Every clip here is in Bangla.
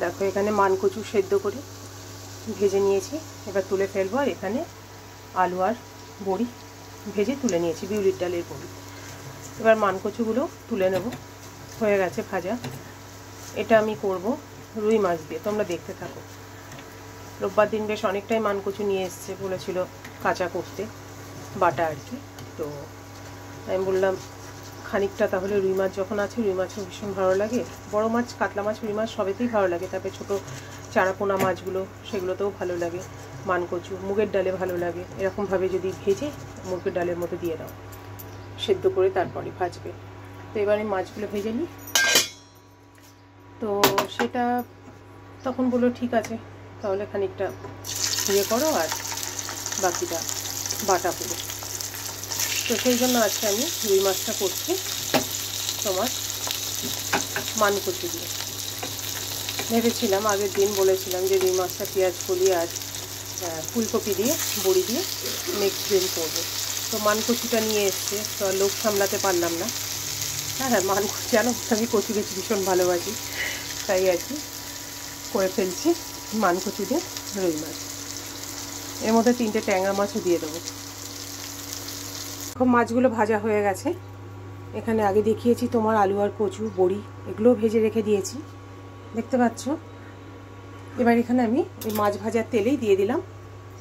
দেখো এখানে মানকচু সেদ্ধ করে ভেজে নিয়েছি, এবার তুলে ফেলবো। আর এখানে আলু আর বড়ি ভেজে তুলে নিয়েছি, বিউলির ডালের বড়ি। এবার মানকচুগুলো তুলে নেব, হয়ে গেছে ভাজা। এটা আমি করব রুই মাছ দিয়ে, তোমরা দেখতে থাকো। রোববার দিন বেশ অনেকটাই মানকচু নিয়ে এসছে, বলেছিল কাঁচা করতে, বাটা আর কি। তো আমি বললাম খানিকটা তাহলে রুই মাছ যখন আছে, রুই মাছও ভীষণ ভালো লাগে, বড় মাছ, কাতলা মাছ, রুই মাছ সবেতেই ভালো লাগে। তারপরে ছোটো চারাপোনা মাছগুলো, সেগুলোতেও ভালো লাগে। মানকচু মুগের ডালে ভালো লাগে, এরকমভাবে যদি ভেজে মুগের ডালের মধ্যে দিয়ে দাও, সেদ্ধ করে তারপরে ভাজবে। তো এবার আমি মাছগুলো ভেজে নিই। তো সেটা তখন বললো ঠিক আছে, তাহলে খানিকটা ইয়ে করো আর বাকিটা বাটা করো। তো সেই জন্য আজকে আমি রুই মাছটা করছি তোমার মানকচু দিয়ে। ভেবেছিলাম আগের দিন বলেছিলাম যে রুই মাছটা পেঁয়াজ কলি আর ফুলকপি দিয়ে বড়ি দিয়ে নেক্সট দিন করবো। তো মানকচুটা নিয়ে এসছে, তো লোক সামলাতে পারলাম না। হ্যাঁ, মানকচু জানো আমি কচু কচু ভীষণ ভালোবাসি, তাই আর কি করে ফেলছি মানকচু দিয়ে রুই মাছ। এর মধ্যে 3টে ট্যাংরা মাছও দিয়ে দেবো। এখন মাছগুলো ভাজা হয়ে গেছে। এখানে আগে দেখিয়েছি তোমার আলু আর কচু বড়ি, এগুলোও ভেজে রেখে দিয়েছি, দেখতে পাচ্ছ। এবার এখানে আমি এই মাছ ভাজার তেলেই দিয়ে দিলাম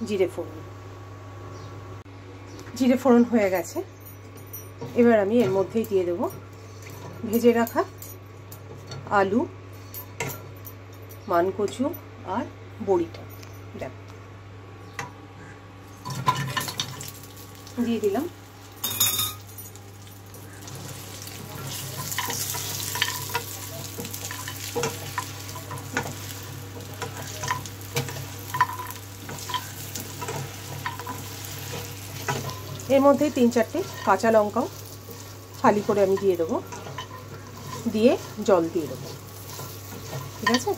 জিরে ফোড়ন। জিরে ফোড়ন হয়ে গেছে। এবার আমি এর মধ্যেই দিয়ে দেবো ভেজে রাখা আলু, মানকচু আর বড়িটা। দেখ দিয়ে দিলাম। এর মধ্যে 3-4টে কাঁচা লঙ্কাও ফালি করে আমি দিয়ে দেবো, দিয়ে জল দিয়ে দেবো, ঠিক আছে।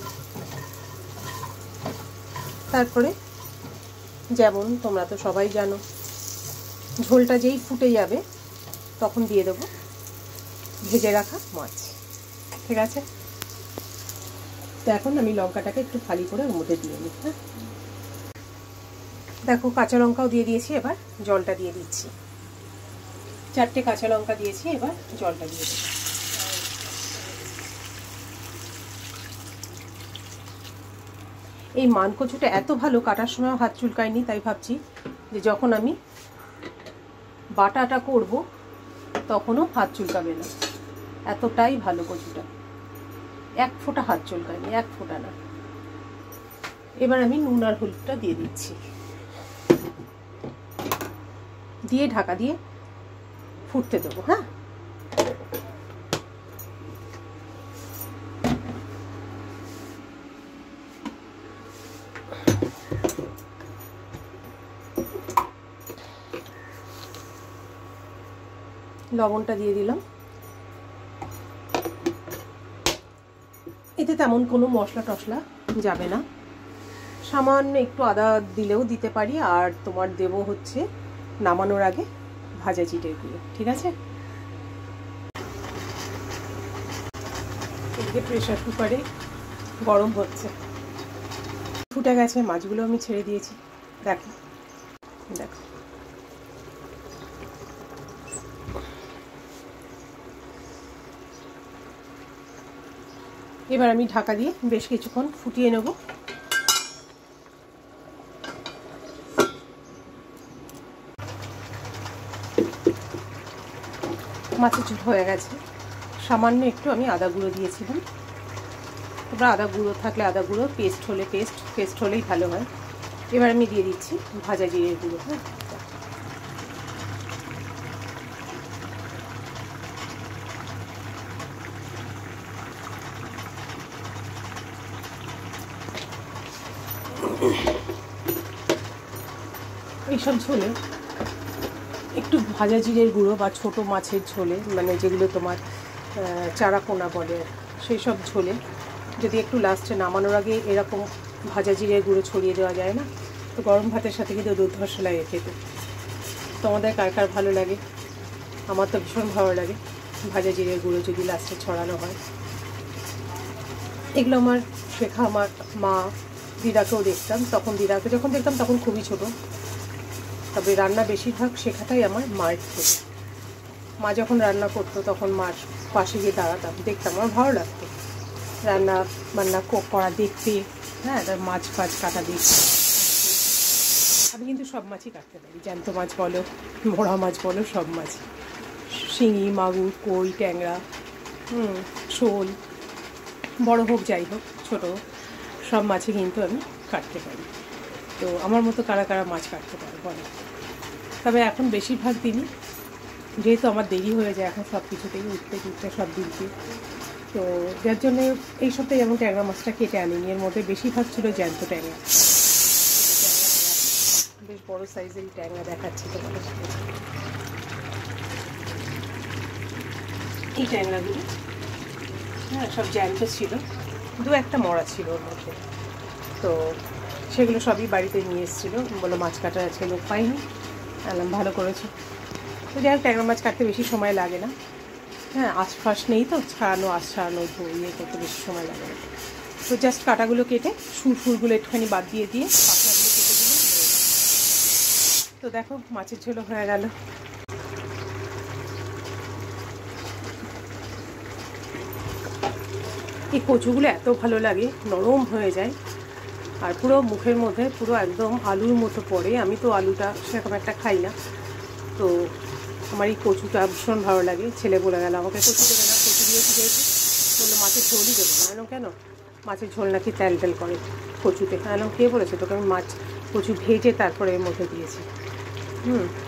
তারপরে যেমন তোমরা তো সবাই জানো, ঝোলটা যেই ফুটে যাবে তখন দিয়ে দেবো ভেজে রাখা মাছ, ঠিক আছে। তো এখন আমি লঙ্কাটাকে একটু ফালি করে ওর মধ্যে দিয়ে নিই। হ্যাঁ, দেখো কাঁচা লঙ্কাও দিয়ে দিয়েছি, এবার জলটা দিয়ে দিচ্ছি। 4টে কাঁচা লঙ্কা দিয়েছি, এবার জলটা দিয়ে দেবো। এই মানকচুটা এত ভালো, কাটার সময় হাত চুলকায়নি, তাই ভাবছি যে যখন আমি বাটাটা করব তখনও হাত চুলকাবে না, এতটাই ভালো কচুটা। 1 ফোঁটা হাত চুলকায়নি, 1 ফোঁটা না। এবার আমি নুন আর হলুদটা দিয়ে দিচ্ছি, দিয়ে ঢাকা দিয়ে ফুটতে দেবো। হ্যাঁ, লবণটা দিয়ে দিলাম। এতে তেমন কোনো মশলা টশলা যাবে না, সামান্য একটু আদা দিলেও দিতে পারি। আর তোমার দেবো হচ্ছে নামানোর আগে ভাজা জিরের গুঁড়ো, ঠিক আছে। এদিকে প্রেশার কুকারে গরম হচ্ছে, ফুটে গেছে, মাছগুলো আমি ছেড়ে দিয়েছি। দেখো দেখো, এবার আমি ঢাকা দিয়ে বেশ কিছুক্ষণ ফুটিয়ে নেব। মাছের ঝোল হয়ে গেছে। সামান্য একটু আমি আদা গুঁড়ো দিয়েছিলাম, তোমরা আদা গুঁড়ো থাকলে আদা গুঁড়ো, পেস্ট হলে পেস্ট হলেই ভালো হয়। এবার আমি দিয়ে দিচ্ছি ভাজা জিরের গুঁড়ো। হ্যাঁ, এইসব ঝোলে একটু ভাজা জিরের গুঁড়ো বা ছোটো মাছের ঝোলে, মানে যেগুলো তোমার চারাপোনা বলে, সেই সব ঝোলে যদি একটু লাস্টে নামানোর আগে এরকম ভাজা জিরের গুঁড়ো ছড়িয়ে দেওয়া যায় না, তো গরম ভাতের সাথে কিন্তু দুর্ধর্ষ লাগে খেতে। তোমাদের কার কার ভালো লাগে? আমার তো ভীষণ ভালো লাগে ভাজা জিরের গুঁড়ো যদি লাস্টে ছড়ানো হয়। এগুলো আমার শেখা। আমার মা, দিদাকেও দেখতাম, দিদাকে যখন দেখতাম তখন খুবই ছোট। তবে রান্না বেশিরভাগ শেখাটাই আমার মায়ের থেকে। মা যখন রান্না করতো তখন মার পাশে গিয়ে দাঁড়াতাম, দেখতাম, আমার ভালো লাগতো রান্না বান্না করা দেখতে। হ্যাঁ, তার মাছ ফাছ কাটা দেখতে। আমি কিন্তু সব মাছই কাটতে পারি, জ্যান্ত মাছ বলো, মোড়া মাছ বলো, সব মাছ। শিঙি, মাগুর, কই, ট্যাংরা, শোল, বড় হোক যাই হোক, ছোটো হোক, সব মাছই কিন্তু আমি কাটতে পারি। তো আমার মতো কারা কারা মাছ কাটতে পারে বলে। তবে এখন বেশিরভাগ দিনই, যেহেতু আমার দেরি হয়ে যায় এখন সব কিছুতেই উঠতে সব দিনকে, তো যার জন্য এই সপ্তাহে যেমন ট্যাংরা মাছটা কেটে আনিনি। এর মধ্যে বেশিরভাগ ছিল জ্যান্ত ট্যাংরা। বেশ বড় সাইজেরই ট্যাংরা দেখাচ্ছি তোমাদের সাথে। এই ট্যাংরাগুলো হ্যাঁ সব জ্যান্ত ছিল, দু একটা মরা ছিল ওর মধ্যে। তো সেগুলো সবই বাড়িতে নিয়ে এসেছিলো, বললো মাছ কাটার আজকে লোক পাইনি। আলাম ভালো করেছো। তো যাই হোক, ট্যাংরা মাছ কাটতে বেশি সময় লাগে না। হ্যাঁ, আশপাশ নেই তো ছাড়ানো ইয়ে করতে বেশি সময় লাগে না। তো জাস্ট কাটাগুলো কেটে সুরগুলো একটুখানি বাদ দিয়ে পাখনাগুলো কেটে দিলে। তো দেখো, মাছের ঝোল হয়ে গেল। এই কচুগুলো এত ভালো লাগে, নরম হয়ে যায় আর পুরো মুখের মধ্যে পুরো একদম আলুর মতো পড়ে। আমি তো আলুটা সেরকম একটা খাই না, তো আমার এই কচুটা ভীষণ ভালো লাগে। ছেলে বলে গেল আমাকে কচু দেবে না, কচু দিয়েছি যেহেতু, বললো মাছের ঝোলই দেবে না। কেন? মাছের ঝোল নাকি তেল তেল করে কচুতে। কে বলেছে তোকে? আমি কচু ভেজে তারপরে এর মধ্যে দিয়েছি।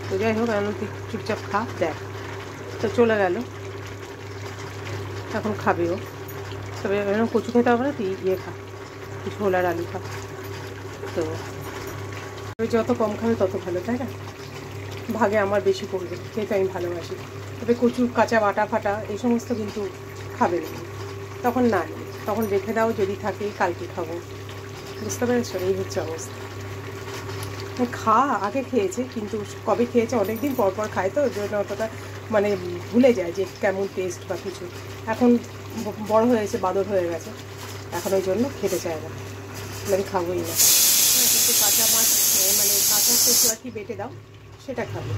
তো যাই হোক, তুই চুপচাপ খা, দেখ। তো চলে গেল, এখন খাবেও। তবে কচু খেতে হবে না, তুই ইয়ে খা, ঝোল আর আলু খা। তো যত কম খাবে তত ভালো, তাই না? ভাগে আমার বেশি পড়বে, খেতে আমি ভালোবাসি। তবে কচু কাঁচা বাটা ফাটা এই সমস্ত কিন্তু খাবে না, তখন না নিই, তখন রেখে দাও, যদি থাকে কালকে খাবো। বুঝতে পেরেছো? এই হচ্ছে অবস্থা। আগে খেয়েছে, কিন্তু কবে খেয়েছে অনেক দিন পর পর খায়, তো ওই জন্য অতটা মানে ভুলে যায় যে কেমন টেস্ট বা কিছু। এখন বড় হয়েছে, বাদর হয়ে গেছে, এখন ওই জন্য খেতে চায় না, আমি খাবোই না। কিন্তু কাঁচা মাছ মানে কাঁচা কচু আর কি বেটে দাও, সেটা খাবো।